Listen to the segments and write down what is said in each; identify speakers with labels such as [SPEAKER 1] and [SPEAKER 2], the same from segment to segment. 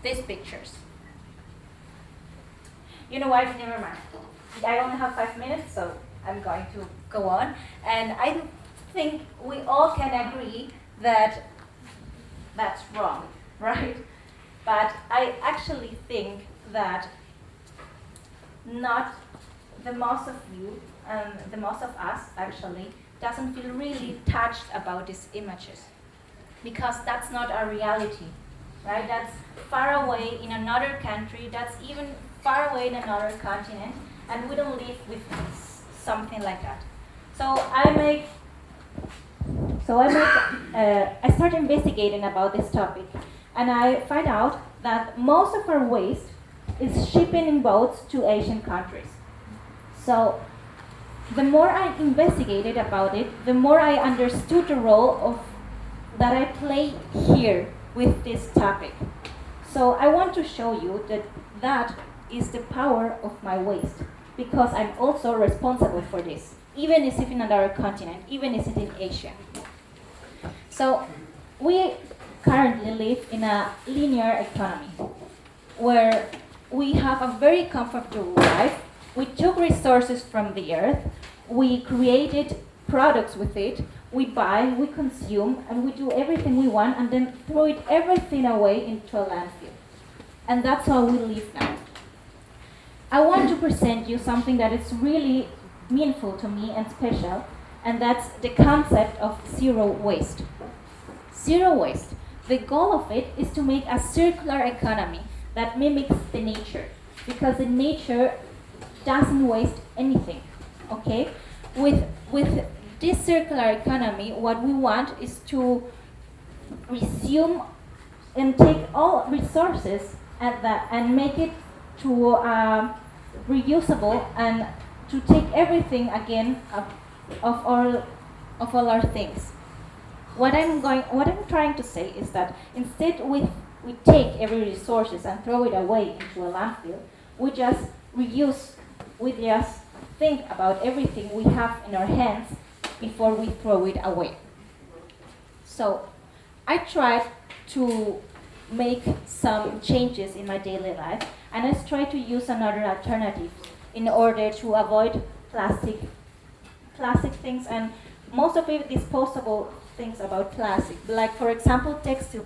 [SPEAKER 1] these pictures. You know what? Never mind. I only have 5 minutes, so I'm going to go on. And I think we all can agree that that's wrong, right? But I actually think that not the most of you and the most of us actually doesn't feel really touched about these images, because that's not our reality, right? That's far away in another country, that's even far away in another continent, and we don't live with something like that. I start investigating about this topic, and I find out that most of our waste is shipping in boats to Asian countries. So the more I investigated about it, the more I understood the role that I play here with this topic. So I want to show you that is the power of my waste, because I'm also responsible for this, even if it's in another continent, even if it's in Asia. So we currently live in a linear economy where we have a very comfortable life. We took resources from the earth, we created products with it, we buy, we consume, and we do everything we want, and then throw everything away into a landfill. And that's how we live now. I want to present you something that is really meaningful to me and special, and that's the concept of zero waste. Zero waste. The goal of it is to make a circular economy that mimics the nature, because the nature doesn't waste anything, okay? With this circular economy, what we want is to resume and take all resources and make it to reusable, and to take everything again of all our things. What I'm trying to say is that instead we take every resources and throw it away into a landfill, we just reuse, we just think about everything we have in our hands before we throw it away. So I tried to make some changes in my daily life, and I tried to use another alternative in order to avoid plastic things, and most of it disposable things about plastic, like for example textile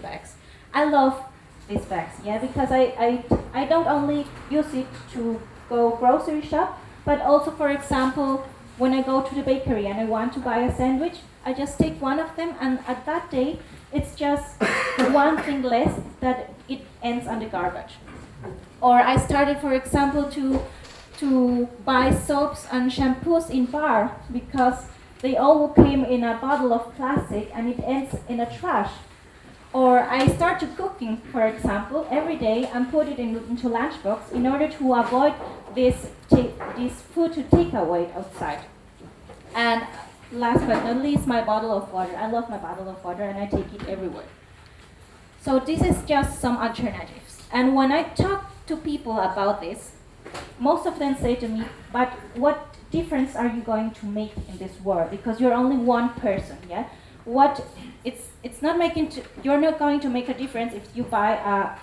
[SPEAKER 1] bags. I love these bags, because I don't only use it to go grocery shop, but also, for example, when I go to the bakery and I want to buy a sandwich, I just take one of them, and at that day it's just one thing less that it ends on the garbage. Or I started, for example, to buy soaps and shampoos in bar, because they all came in a bottle of plastic and it ends in a trash. Or I started cooking, for example, every day and put it into lunchbox in order to avoid this food to take away outside. And last but not least, my bottle of water. I love my bottle of water and I take it everywhere. So this is just some alternatives. And when I talk to people about this, most of them say to me, but what difference are you going to make in this world? Because you're only one person, yeah? You're not going to make a difference if you buy a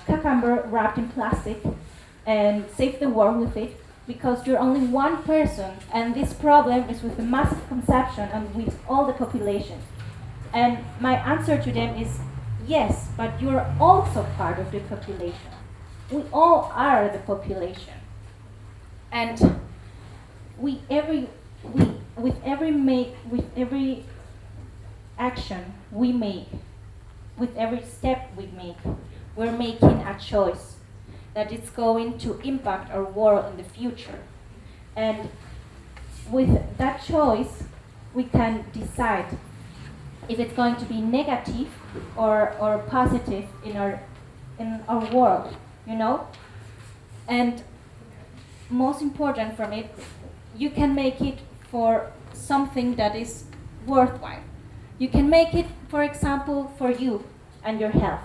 [SPEAKER 1] cucumber wrapped in plastic and save the world with it, because you're only one person, and this problem is with the massive consumption and with all the population. And my answer to them is, yes, but you're also part of the population. We all are the population. And with every action we make, with every step we make, we're making a choice that is going to impact our world in the future. And with that choice, we can decide if it's going to be negative or positive in our world, And most important from it, you can make it for something that is worthwhile. You can make it, for example, for you and your health.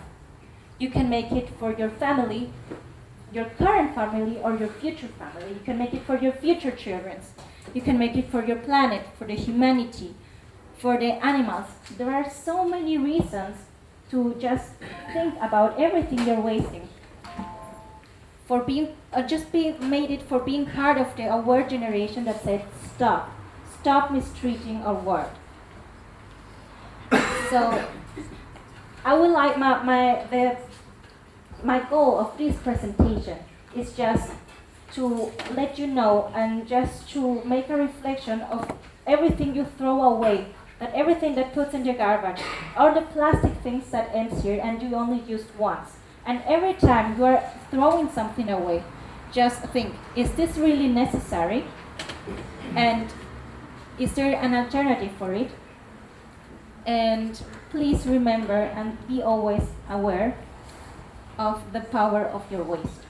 [SPEAKER 1] You can make it for your family, your current family or your future family. You can make it for your future children. You can make it for your planet, for the humanity, for the animals. There are so many reasons to just think about everything you're wasting. For being, made it for being part of the aware generation that said, stop mistreating our world. So, I would like my goal of this presentation is just to let you know and just to make a reflection of everything you throw away, that everything that puts in the garbage, or the plastic things that ends here and you only used once. And every time you are throwing something away, just think, is this really necessary? And is there an alternative for it? And please remember and be always aware of the power of your waste.